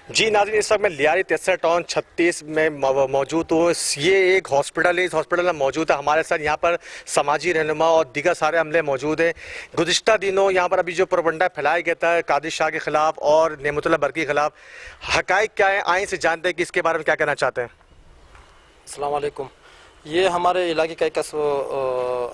जी नाज़रीन, इस वक्त मैं लियारी 63 टाउन 36 में मौजूद हूँ। ये एक हॉस्पिटल है, इस हॉस्पिटल में मौजूद है हमारे साथ यहाँ पर समाजी रहनुमा और दीगर सारे अमले मौजूद हैं। गुज़िश्ता दिनों यहाँ पर अभी जो प्रोपगंडा फैलाया गया था कादिर शाह के ख़िलाफ़ और नेमतुल्लाह बरकी के ख़िलाफ़, हक़ाइक़ क्या है, आइन से जानते हैं कि इसके बारे में क्या कहना चाहते हैं। अस्सलाम वालेकुम। ये हमारे इलाके का एक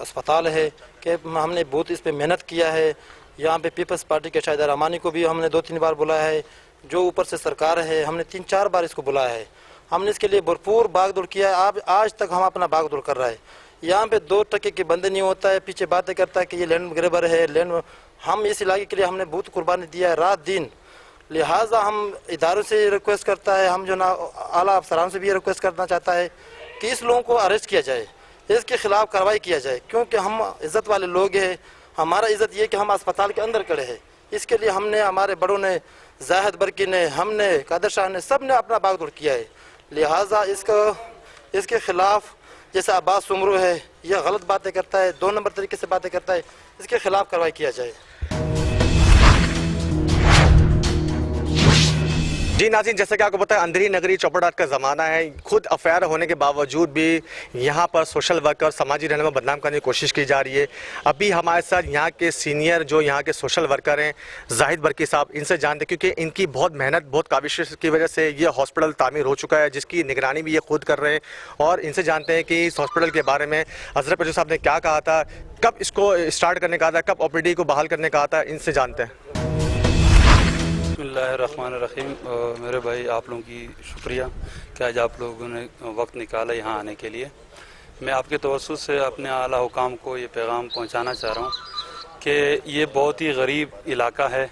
अस्पताल है कि हमने बहुत इस पर मेहनत किया है। यहाँ पे पीपल्स पार्टी के शाहिद रहमानी को भी हमने 2-3 बार बुलाया है, जो ऊपर से सरकार है हमने 3-4 बार इसको बुलाया है। हमने इसके लिए भरपूर भागदौड़ किया है। आज तक हम अपना भागदौड़ कर रहा है। यहाँ पे 2 टके के बंदे नहीं होता है, पीछे बातें करता है कि ये लैंड ग्रेबर है लैंड। हम इस इलाके के लिए हमने बहुत कुर्बानी दिया है रात दिन। लिहाजा हम इदारों से रिक्वेस्ट करता है, हम जो ना आला अफसरान से भी रिक्वेस्ट करना चाहता है कि इस लोगों को अरेस्ट किया जाए, इसके खिलाफ कार्रवाई किया जाए, क्योंकि हम इज़्ज़त वाले लोग हैं। हमारा इज़्ज़त ये कि हम अस्पताल के अंदर खड़े हैं। इसके लिए हमने, हमारे बड़ों ने, जाहिद बरकी ने, हमने, कादिर शाह ने, सब ने अपना भागदौड़ किया है। लिहाजा इसके खिलाफ जैसे अब्बास सुमरू है, यह गलत बातें करता है, 2 नंबर तरीके से बातें करता है, इसके खिलाफ कार्रवाई किया जाए। जी नाज़रीन, जैसे कि आपको पता है अंधेरी नगरी चौपड़ाट का ज़माना है। खुद अफेयर होने के बावजूद भी यहाँ पर सोशल वर्कर, समाजी रहनुमा बदनाम करने की कोशिश की जा रही है। अभी हमारे साथ यहाँ के सीनियर जो यहाँ के सोशल वर्कर हैं जाहिद बरकी साहब, इनसे जानते हैं, क्योंकि इनकी बहुत मेहनत, बहुत काविश की वजह से ये हॉस्पिटल तामीर हो चुका है, जिसकी निगरानी भी ये खुद कर रहे हैं। और इनसे जानते हैं कि इस हॉस्पिटल के बारे में हज़रत पजू साहब ने क्या कहा था, कब इसको स्टार्ट करने का था, कब OPD को बहाल करने का था, इनसे जानते हैं। बिस्मिल्लाहिर्रहमानिर्रहीम। मेरे भाई, आप लोगों की शुक्रिया कि आज आप लोगों ने वक्त निकाला यहाँ आने के लिए। मैं आपके तवज्जुह से अपने आला हुकाम को ये पैगाम पहुँचाना चाह रहा हूँ कि ये बहुत ही गरीब इलाका है,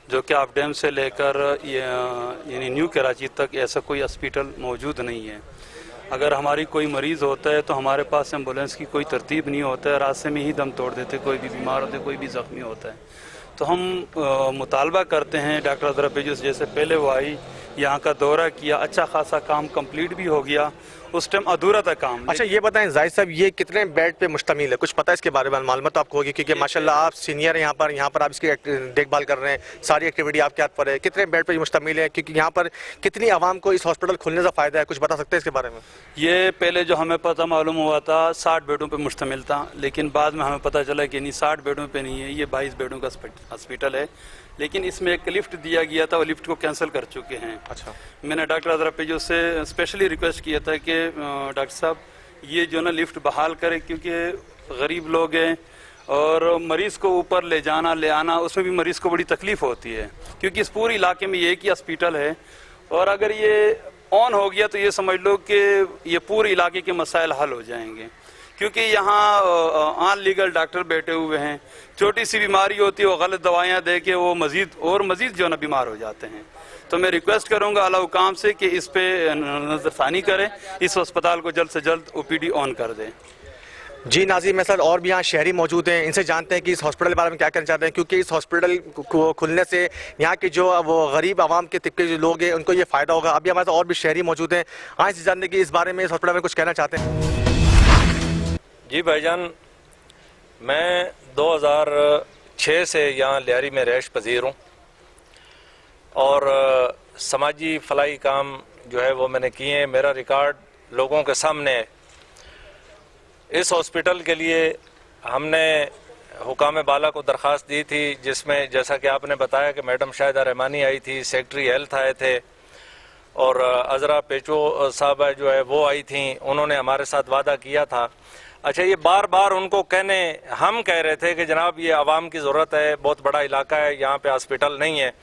जो कि आप डैम से लेकर यानी न्यू कराची तक ऐसा कोई हॉस्पिटल मौजूद नहीं है। अगर हमारी कोई मरीज़ होता है तो हमारे पास एम्बुलेंस की कोई तरतीब नहीं होता है, रास्ते में ही दम तोड़ देते, कोई भी बीमार होता है, कोई भी ज़ख्मी होता है। तो हम मुतालबा करते हैं डॉक्टर हज़रत पेजुस जैसे, पहले वो आई, यहाँ का दौरा किया, अच्छा खासा काम कंप्लीट भी हो गया, उस टाइम अधूरा था काम। अच्छा ये बताएं जाहिद साहब, ये कितने बेड पे मुश्तमिल है, कुछ पता है इसके बारे में? मालूमात आपको होगी, क्योंकि माशाल्लाह आप सीनियर हैं यहाँ पर आप इसकी देखभाल कर रहे हैं, सारी एक्टिविटी आपके हाथ पर है। कितने बेड पे मुश्तमिल है, क्योंकि यहाँ पर कितनी आवाम को इस हॉस्पिटल खुलने से फ़ायदा है, कुछ बता सकते हैं इसके बारे में? ये पहले जो हमें पता मालूम हुआ था 60 बेडों पर मुश्तमिल था, लेकिन बाद में हमें पता चला कि नहीं, 60 बेडों पर नहीं है, ये 22 बेडों का हॉस्पिटल है। लेकिन इसमें एक लिफ्ट दिया गया था, वो लिफ्ट को कैंसिल कर चुके हैं। अच्छा, मैंने डॉक्टर हज़रत पेजो से स्पेशली रिक्वेस्ट किया था कि डॉक्टर साहब ये जो ना लिफ्ट बहाल करें, क्योंकि गरीब लोग हैं और मरीज़ को ऊपर ले जाना ले आना, उसमें भी मरीज़ को बड़ी तकलीफ़ होती है, क्योंकि इस पूरे इलाके में ये एक ही हॉस्पिटल है। और अगर ये ऑन हो गया तो ये समझ लो कि ये पूरे इलाके के मसाइल हल हो जाएंगे, क्योंकि यहाँ अनलीगल डॉक्टर बैठे हुए हैं। छोटी सी बीमारी होती है, वो गलत दवाइयाँ दे के वो मज़ीद जो ना बीमार हो जाते हैं। तो मैं रिक्वेस्ट करूँगा आला हुकाम से कि इस पे नज़रसानी करें, इस अस्पताल को जल्द से जल्द OPD ऑन कर दें। जी नाज़रीन, मेरे साथ और भी यहाँ शहरी मौजूद हैं, इनसे जानते हैं कि इस हॉस्पिटल के बारे में क्या कहना चाहते हैं, क्योंकि इस हॉस्पिटल को खुलने से यहाँ के जो वो गरीब आवाम के तबके जो लोग हैं उनको ये फ़ायदा होगा। अभी हमारे साथ और भी शहरी मौजूद हैं, आए से जानते हैं कि इस बारे में, इस हॉस्पिटल में कुछ कहना चाहते हैं। जी भाईजान, मैं 2006 से यहाँ लियारी में रैश पजीर हूँ और समाजी फलाई काम जो है वो मैंने किए हैं। मेरा रिकॉर्ड लोगों के सामने है। इस हॉस्पिटल के लिए हमने हुकाम बाला को दरख्वास्त दी थी, जिसमें जैसा कि आपने बताया कि मैडम शाहिदा रहमानी आई थी, सेक्रेटरी हेल्थ आए थे और अजरा पेचो साहब जो है वो आई थी। उन्होंने हमारे साथ वादा किया था। अच्छा, ये बार बार उनको हम कह रहे थे कि जनाब ये आवाम की ज़रूरत है, बहुत बड़ा इलाका है, यहाँ पे हॉस्पिटल नहीं है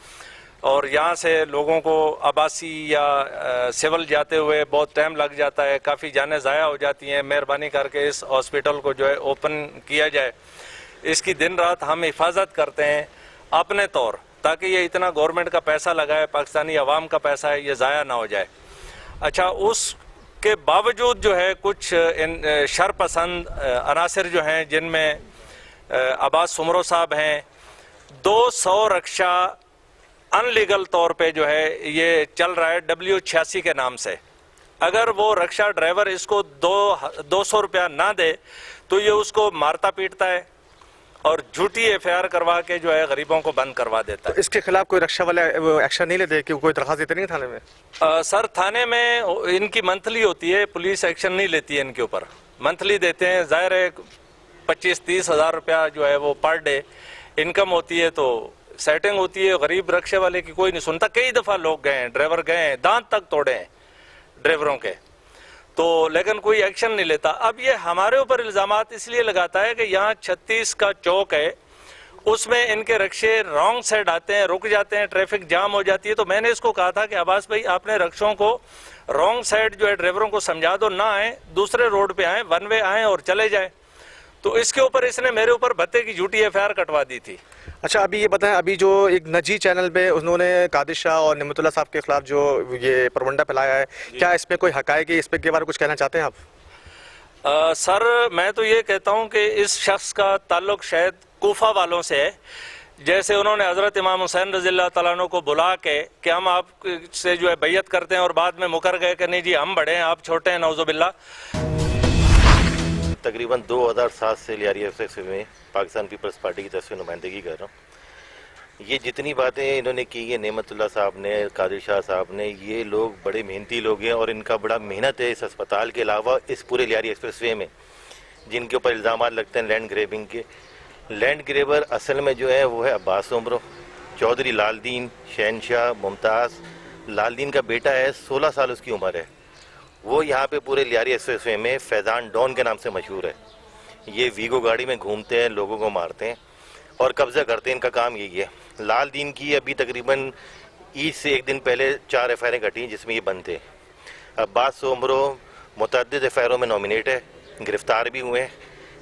और यहाँ से लोगों को आबासी या सिविल जाते हुए बहुत टाइम लग जाता है, काफ़ी जानें ज़ाया हो जाती हैं। मेहरबानी करके इस हॉस्पिटल को जो है ओपन किया जाए। इसकी दिन रात हम हिफाजत करते हैं अपने तौर, ताकि ये इतना गवर्नमेंट का पैसा लगा है, पाकिस्तानी अवाम का पैसा है, ये ज़ाया ना हो जाए। अच्छा, उसके बावजूद जो है कुछ शरपसंद अनासर जो हैं, जिनमें अब्बास सुमरो साहब हैं, 200 रक्षा अनलीगल तौर पे जो है ये चल रहा है W86 के नाम से। अगर वो रक्षा ड्राइवर इसको 200 रुपया ना दे तो ये उसको मारता पीटता है। और झूठी एफआईआर करवा के जो है गरीबों को बंद करवा देता है। तो इसके खिलाफ कोई रक्षा वाले एक्शन नहीं लेते कि कोई दरखास्त देते नहीं थाने में? सर थाने में इनकी मंथली होती है, पुलिस एक्शन नहीं लेती है इनके ऊपर। मंथली देते हैं, जाहिर है 25-30 हज़ार रुपया जो है वो पर डे इनकम होती है, तो सेटिंग होती है। गरीब रक्षा वाले की कोई नहीं सुनता। कई दफ़ा लोग गए हैं, ड्राइवर गए हैं, दांत तक तोड़े हैं ड्राइवरों के, तो लेकिन कोई एक्शन नहीं लेता। अब ये हमारे ऊपर इल्ज़ामात इसलिए लगाता है कि यहाँ 36 का चौक है, उसमें इनके रक्षे रॉन्ग साइड आते हैं, रुक जाते हैं, ट्रैफिक जाम हो जाती है। तो मैंने इसको कहा था कि अब्बास भाई आपने रक्षों को रॉन्ग साइड जो है ड्राइवरों को समझा दो, ना आए, दूसरे रोड पे आए, वन वे आए और चले जाए। तो इसके ऊपर इसने मेरे ऊपर भत्ते की झूठी एफआईआर कटवा दी थी। अच्छा, अभी ये बताएं, अभी जो एक निजी चैनल पे उन्होंने कादिर शाह और नेमतुल्लाह साहब के खिलाफ जो ये परवंडा फैलाया है, क्या इसमें कोई हकायक है? इस पे के बारे में कुछ कहना चाहते हैं आप? सर मैं तो ये कहता हूँ कि इस शख्स का ताल्लुक शायद कूफा वालों से है। जैसे उन्होंने हज़रत इमाम हुसैन रज़ियल्लाहु तआला अन्हु को बुला के कि हम आप से जो है बैयत करते हैं, और बाद में मुकर गए कि नहीं जी हम बड़े हैं, आप छोटे हैं, नौज़ुबिल्लाह। तकरीबन 2007 से लियारी एक्सप्रेसवे में पाकिस्तान पीपल्स पार्टी की तरफ से नुमाइंदगी कर रहा हूँ। ये जितनी बातें इन्होंने की है, नेमतुल्लाह साहब ने, कादिर शाह साहब ने, ये लोग बड़े मेहनती लोग हैं और इनका बड़ा मेहनत है इस अस्पताल के अलावा इस पूरे लियारी एक्सप्रेसवे में, जिनके ऊपर इल्ज़ाम लगते हैं लैंड ग्रेबिंग के। लैंड ग्रेबर असल में जो है वो है अब्बास उमरो, चौधरी लालदीन, शहनशाह, मुमताज़। लालदीन का बेटा है, 16 साल उसकी उम्र है। वो यहाँ पे पूरे लियारी एक्सप्रेसवे में फैज़ान डॉन के नाम से मशहूर है। ये वीगो गाड़ी में घूमते हैं, लोगों को मारते हैं और कब्ज़ा करते हैं, इनका काम यही है। लालदीन की अभी तकरीबन ईद से एक दिन पहले 4 एफआईआर कटी जिसमें ये बंद थे। अब्बास उमरो मुतअद्दिद एफआईआरों में नॉमिनेट है, गिरफ्तार भी हुए हैं,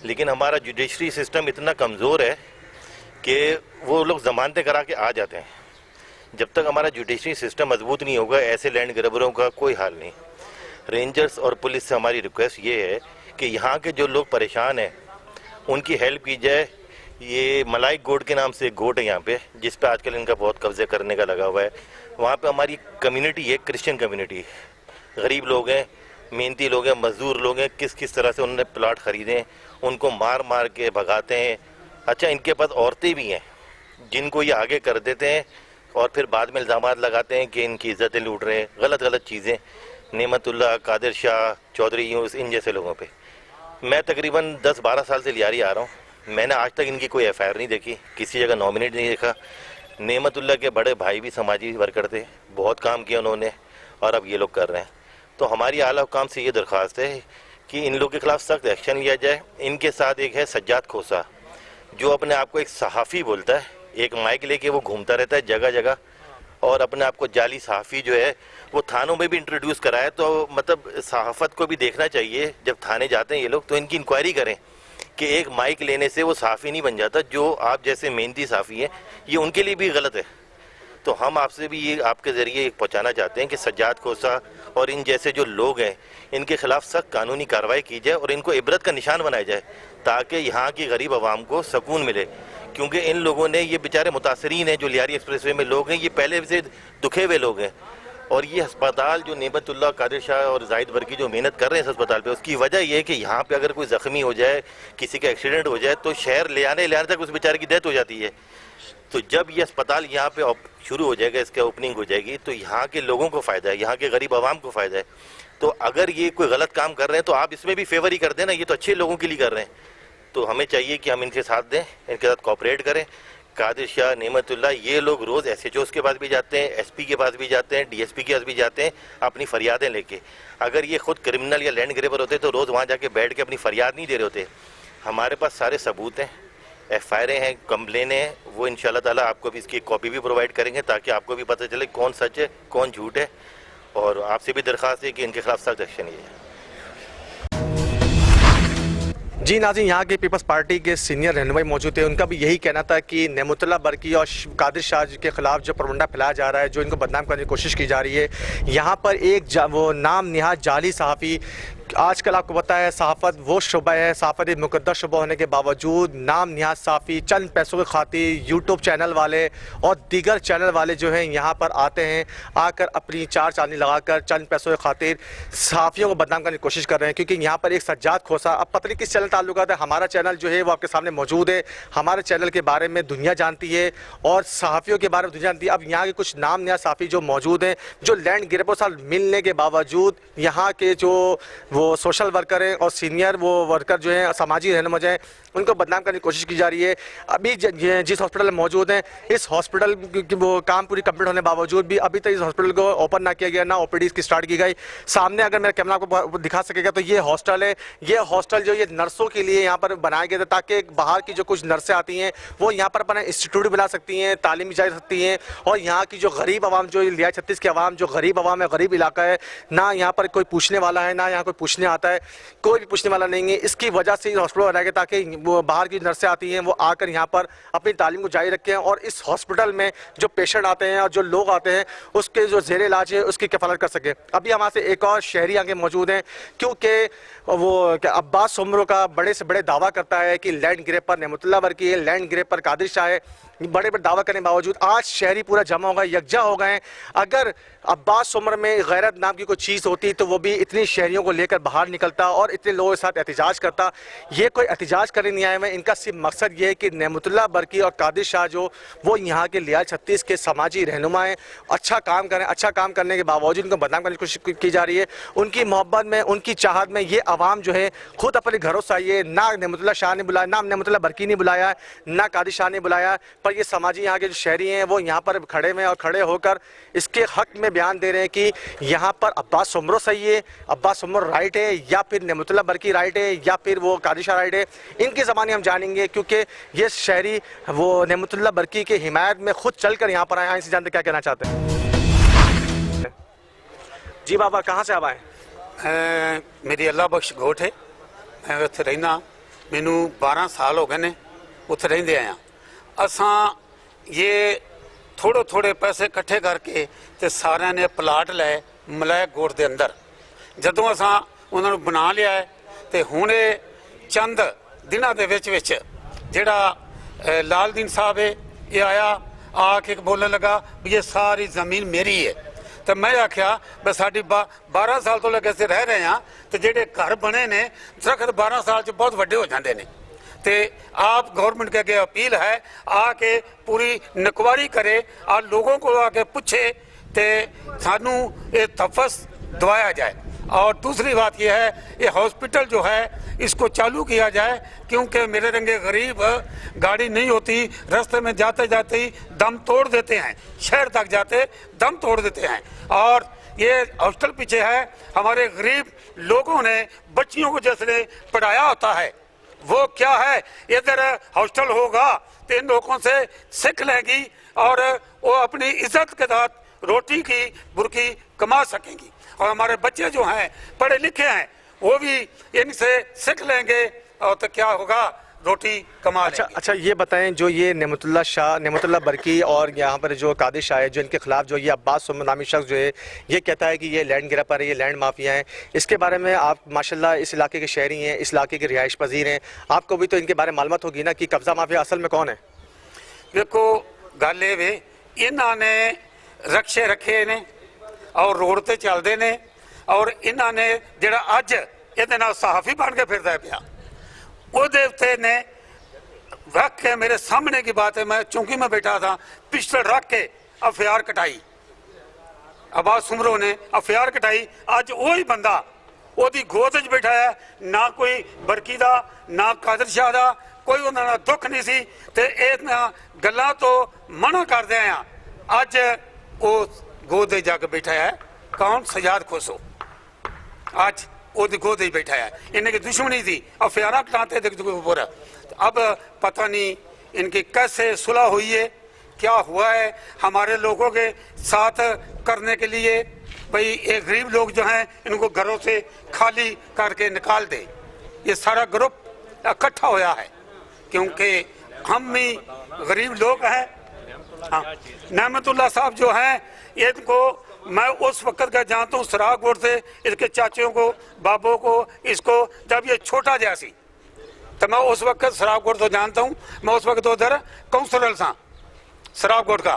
लेकिन हमारा जुडिशरी सिस्टम इतना कमज़ोर है कि वो लोग ज़मानतें करा के आ जाते हैं। जब तक हमारा जुडिशरी सिस्टम मजबूत नहीं होगा, ऐसे लैंड ग्रेबरों का कोई हाल नहीं। रेंजर्स और पुलिस से हमारी रिक्वेस्ट ये है कि यहाँ के जो लोग परेशान हैं उनकी हेल्प की जाए। ये मलाइक गोट के नाम से एक गोट है यहाँ पे, जिस पे आजकल इनका बहुत कब्जे करने का लगा हुआ है। वहाँ पे हमारी कम्युनिटी है, क्रिश्चियन कम्युनिटी, गरीब लोग हैं, मेहनती लोग हैं, मजदूर लोग हैं। किस किस तरह से उन्होंने प्लाट ख़रीदे, उनको मार मार के भगाते हैं। अच्छा, इनके पास औरतें भी हैं जिनको ये आगे कर देते हैं और फिर बाद में इल्ज़ाम लगाते हैं कि इनकी इज़्ज़तें लूट रहे हैं, गलत गलत चीज़ें। नेमतुल्लाह, कादिर शाह, चौधरी यूनुस, इन जैसे लोगों पे मैं तकरीबन 10-12 साल से लियारी आ रहा हूँ। मैंने आज तक इनकी कोई एफआईआर नहीं देखी, किसी जगह नॉमिनेट नहीं देखा। नेमतुल्लाह के बड़े भाई भी समाजी वर्कर थे, बहुत काम किया उन्होंने, और अब ये लोग कर रहे हैं। तो हमारी आला हुकाम से ये दरख्वास्त है कि इन लोगों के खिलाफ सख्त एक्शन लिया जाए। इनके साथ एक है सज्जाद खोसा, जो अपने आप को एक सहाफ़ी बोलता है, एक माइक लेके वो घूमता रहता है जगह जगह और अपने आप को जाली सहाफ़ी जो है वो थानों में भी इंट्रोड्यूस कराया। तो मतलब सहाफ़त को भी देखना चाहिए, जब थाने जाते हैं ये लोग तो इनकी इंक्वायरी करें कि एक माइक लेने से वो सहाफ़ी नहीं बन जाता। जो आप जैसे मेहनती सहाफ़ी हैं, ये उनके लिए भी गलत है। तो हम आपसे भी ये आपके ज़रिए पहुंचाना चाहते हैं कि सज्जाद खोसा और इन जैसे जो लोग हैं इनके खिलाफ सख्त कानूनी कार्रवाई की जाए और इनको इबरत का निशान बनाया जाए, ताकि यहाँ की गरीब आवाम को सुकून मिले। क्योंकि इन लोगों ने, ये बेचारे मुतासरीन हैं जो लियारी एक्सप्रेसवे में लोग हैं, ये पहले से दुखे हुए लोग हैं। और ये अस्पताल जो नेमतुल्लाह, कादिर शाह और जाहिद बरकी जो मेहनत कर रहे हैं इस अस्पताल पे, उसकी वजह ये है कि यहाँ पे अगर कोई ज़ख्मी हो जाए, किसी का एक्सीडेंट हो जाए, तो शहर ले आने तक उस बेचारे की डेथ हो जाती है। तो जब ये अस्पताल यहाँ पे शुरू हो जाएगा, इसका ओपनिंग हो जाएगी, तो यहाँ के लोगों को फ़ायदा है, यहाँ के गरीब आवाम को फ़ायदा है। तो अगर ये कोई गलत काम कर रहे हैं तो आप इसमें भी फेवर ही कर देना, ये तो अच्छे लोगों के लिए कर रहे हैं। तो हमें चाहिए कि हम इनके साथ दें, इनके साथ कोऑपरेट करें। कादिर शाह, नेमतुल्लाह, ये लोग रोज़ SHOs के पास भी जाते हैं, SP के पास भी जाते हैं, DSP के पास भी जाते हैं अपनी फरियादें लेके। अगर ये खुद क्रिमिनल या लैंड ग्रेबर होते तो रोज़ वहाँ जाके बैठ के अपनी फरियाद नहीं दे रहे होते। हमारे पास सारे सबूत हैं, FIR हैं, कंप्लेन हैं, वो इंशाल्लाह ताला आपको भी इसकी कॉपी भी प्रोवाइड करेंगे ताकि आपको भी पता चले कौन सच है कौन झूठ है। और आपसे भी दरख्वास्त है कि इनके खिलाफ सख्त एक्शन लिया। जी नाज़रीन, यहाँ के पीपल्स पार्टी के सीनियर रहनुमाई मौजूद थे, उनका भी यही कहना था कि नेमतुल्लाह बरकी और कादिर शाह के खिलाफ जो परवंडा फैलाया जा रहा है, जो इनको बदनाम करने की कोशिश की जा रही है, यहाँ पर एक वो नाम निहाद जाली सहाफ़ी आजकल आपको पता है सहाफ़त वो शुबा है, सहाफ़त एक मुक़द्दस शुबा होने के बावजूद नाम निहात साफ़ी चंद पैसों की खातिर यूट्यूब चैनल वाले और दीगर चैनल वाले जो हैं यहाँ पर आते हैं, आकर अपनी चार चांदी लगाकर चंद पैसों की खातिर सहाफ़ियों को बदनाम करने की कोशिश कर रहे हैं। क्योंकि यहाँ पर एक सज्जाद खोसा, अब पता नहीं किस चैनल ताल्लुकात है, हमारा चैनल जो है वो आपके सामने मौजूद है, हमारे चैनल के बारे में दुनिया जानती है और सहाफ़ियों के बारे में दुनिया जानती है। अब यहाँ के कुछ नाम निहात साफ़ी जो मौजूद हैं, जो लैंड ग्रैबों से मिलने के बावजूद यहाँ के जो वो सोशल वर्कर हैं और सीनियर वो वर्कर जो हैं, समाजी रहनुमा हैं, उनको बदनाम करने की कोशिश की जा रही है। अभी जिस हॉस्पिटल में मौजूद हैं, इस हॉस्पिटल की वो काम पूरी कंप्लीट होने के बावजूद भी अभी तक इस हॉस्पिटल को ओपन ना किया गया, ना ओपीडी इसकी स्टार्ट की गई। सामने अगर मेरा कैमरा आपको दिखा सकेगा तो ये हॉस्टल है। ये हॉस्टल जो ये नर्सों के लिए यहाँ पर बनाया गया था, ताकि बाहर की जो कुछ नर्सें आती हैं वो यहाँ पर अपना इंस्टीट्यूट बना सकती हैं, तालीम जा सकती हैं, और यहाँ की जो गरीब आवाम, जो लिहाज 36 की आवाम, जो गरीब आवाम है, गरीब इलाका है, ना यहाँ पर कोई पूछने वाला है, ना यहाँ कोई पूछने आता है, कोई भी पूछने वाला नहीं है। इसकी वजह से हॉस्पिटल बनाया गया ताकि वो बाहर की नर्सें आती हैं वो आकर यहाँ पर अपनी तालीम को जारी रखें और इस हॉस्पिटल में जो पेशेंट आते हैं और जो लोग आते हैं उसके जो ज़ेर इलाज है उसकी कफालत कर सकें। अभी हमारे से एक और शहरी आगे मौजूद हैं, क्योंकि वो अब्बास उमरों का बड़े से बड़े दावा करता है कि लैंड ग्रैब पर नेमतुल्लाह बरकी है, लैंड ग्रैब पर कादिर शाह है। बड़े बड़े दावा करने के बावजूद आज शहरी पूरा जमा हो गए, यकजा हो गए। अगर अब्बास उमर में गैरत नाम की कोई चीज़ होती तो वो भी इतनी शहरियों को लेकर बाहर निकलता और इतने लोगों के साथ एहतजाज करता। ये कोई एहतजाज करने नहीं आए हैं, इनका सिर्फ मकसद ये है कि नेमतुल्लाह बरकी और कादिर शाह जो वो यहाँ के लिहाज 36 के समाजी रहनुमा हैं, अच्छा काम करें। अच्छा काम करने के बावजूद उनको बदनाम करने की कोशिश की जा रही है। उनकी मोहब्बत में, उनकी चाहत में ये आवाम जो है खुद अपने घरों से आई है। ना नेमतुल्लाह शाह ने बुलाया, ना नेमतुल्लाह बरकी ने बुलाया, ना कादिर शाह ने बुलाया, पर ये समाजी यहाँ के जो शहरी हैं वो यहाँ पर खड़े में और खड़े होकर इसके हक में बयान दे रहे हैं कि यहाँ पर अब्बास उमर सही है, अब्बास उमर राइट है, या फिर नेमतुल्लाह बरकी राइट है, या फिर वो कादिर शाह राइट है। इनकी ज़बानी हम जानेंगे, क्योंकि ये शहरी वो नेमतुल्लाह बरकी के हिमायत में खुद चलकर यहाँ पर आए हैं। इनसे जानते क्या कहना चाहते हैं। जी बाबा, कहाँ से आप आए? मेरी अल्लाह बख्श गोठ है, मैं उत्थे रहना, मैनू 12 साल हो गए ने उत्थे रहिंदे आया। असां ये थोड़े थोड़े पैसे इकट्ठे करके ते सारिਆਂ ने प्लाट लै मलैक गोठ दे अंदर। जदों असां उन्हां नूं बना लिया है ते हुण चंद दिनां दे विच जिहड़ा लालदीन साहब है ये आया, आके बोलने लगा भी ये सारी ज़मीन मेरी है। तो मैं आख्या बस साडी 12 साल तो लगे से रह रहे हैं, तो जेडे घर बने ने दरख्त 12 साल च बहुत वड्डे हो जाते हैं। तो आप गवर्नमेंट के अगे अपील है आके पूरी नकवारी करे और लोगों को आके पूछे तो सानू ये तफस दवाया जाए। और दूसरी बात यह है ये हॉस्पिटल जो है इसको चालू किया जाए, क्योंकि मेरे रंगे गरीब गाड़ी नहीं होती, रास्ते में जाते जाते ही दम तोड़ देते हैं, शहर तक जाते दम तोड़ देते हैं। और ये हॉस्टल पीछे है, हमारे गरीब लोगों ने बच्चियों को जिसने पढ़ाया होता है वो क्या है, इधर हॉस्टल होगा तो इन लोगों से सीख लेंगी और वो अपनी इज्जत के साथ रोटी की बुर्की कमा सकेंगी। और हमारे बच्चे जो हैं पढ़े लिखे हैं वो भी इनसे सीख लेंगे और तो क्या होगा, रोटी कमा लेंगे। अच्छा ये बताएं, जो ये नेमतुल्लाह शाह, नेमतुल्लाह बरकी और यहाँ पर जो कादिर शाह है, जो इनके खिलाफ जो ये अब्बास उमर नामी शख्स जो है ये कहता है कि ये लैंड ग्रैबर है, ये लैंड माफिया हैं, इसके बारे में आप माशाल्लाह इस इलाके के शहरी हैं, इस इलाके के रिहाइश पजीर हैं, आपको भी तो इनके बारे में मालूमात होगी ना कि कब्जा माफिया असल में कौन है? देखो गल ये वे, इन्होंने रक्शे रखे ने और रोड ते चलते ने, और इन्होंने जिहड़ा अज इहदे नाल सहाफ़ी बन के फिरदा पिया उहदे उत्ते ने रख के, मेरे सामने की बात है, मैं चूंकि मैं बैठा था, पिस्टल रख के अफयार कटाई। अब्बास उमरों ने अफयार कटाई। अज वही बंदा ओदी गोद च बैठा है, ना कोई बरकी दा ना कादिर शाह दा कोई उन्हां दा दुख नहीं सी, ते इन्हां गल्लां तो मना करदे आया अज वो गोद ते जाके बैठा है। कौन? सजाद खोसो आज ओदी गोद ही बैठा है। इनकी दुश्मनी थी, अफयारा कटाते थे पूरा। अब पता नहीं इनकी कैसे सुलह हुई है, क्या हुआ है हमारे लोगों के साथ करने के लिए। भाई ये गरीब लोग जो हैं इनको घरों से खाली करके निकाल दे। ये सारा ग्रुप इकट्ठा होया है क्योंकि हम भी गरीब लोग हैं। हाँ, नेमतुल्लाह साहब जो हैं इनको मैं उस वक्त का जानता हूँ सरागोट से इसके चाचियों को, बाबों को, इसको जब ये छोटा जैसी, तो मैं उस वक्त सरागोट तो जानता हूँ। मैं उस वक्त उधर काउंसलर था सरागोट का।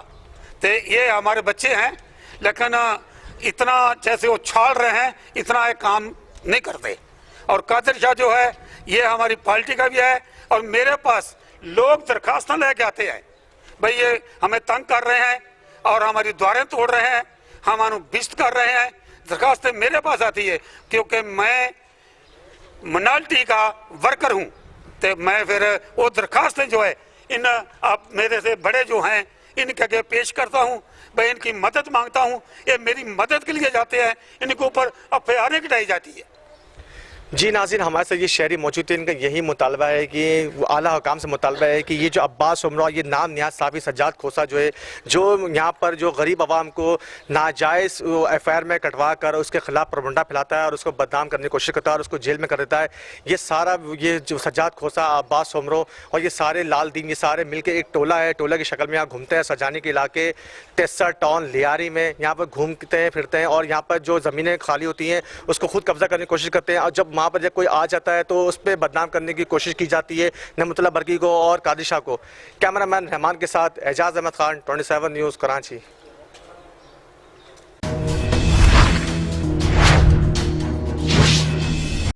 तो ये हमारे बच्चे हैं, लेकिन इतना जैसे वो छाल रहे हैं इतना ये काम नहीं करते। और कादिर शाह जो है ये हमारी पार्टी का भी है, और मेरे पास लोग दरखास्तें लेके आते हैं, भाई ये हमें तंग कर रहे हैं और हमारी द्वारें तोड़ रहे हैं, हमारे बिस्त कर रहे हैं। दरखास्तें मेरे पास आती है क्योंकि मैं मिनॉरिटी का वर्कर हूँ। तो मैं फिर वो दरखास्तें जो है इन आप मेरे से बड़े जो हैं इनके आगे पेश करता हूँ, मैं इनकी मदद मांगता हूँ। ये मेरी मदद के लिए जाते हैं, इनके ऊपर एफआईआर कटाई जाती है। जी नाज़रीन, हमारे साथ ये शहरी मौजूद थे, इनका यही मुतालबा है कि आला हुकाम से मुतालबा है कि ये जो अब्बास उमरा, ये नाम निहाद साफ़ी सज्जाद खोसा जो है, जो यहाँ पर जो गरीब आवाम को नाजायज़ एफआईआर में कटवा कर उसके खिलाफ प्रबंडा फैलाता है और उसको बदनाम करने की कोशिश करता है और उसको जेल में कर देता है। ये सारा ये जो सज्जाद खोसा, अब्बास उमरो और ये सारे लाल दीन, ये सारे मिल के एक टोला है, टोला की शक्ल में यहाँ घूमते हैं। सजानी के इलाके टेस्सा टाउन लियारी में यहाँ पर घूमते हैं फिरते हैं और यहाँ पर जो ज़मीनें खाली होती हैं उसको खुद कब्जा करने की कोशिश करते हैं। और जब वहाँ पर जब कोई आ जाता है तो उस पर बदनाम करने की कोशिश की जाती है नेमतुल्लाह बरकी को और कादिर शाह को। कैमरामैन रहमान के साथ एजाज अहमद खान, 27 न्यूज़, कराची।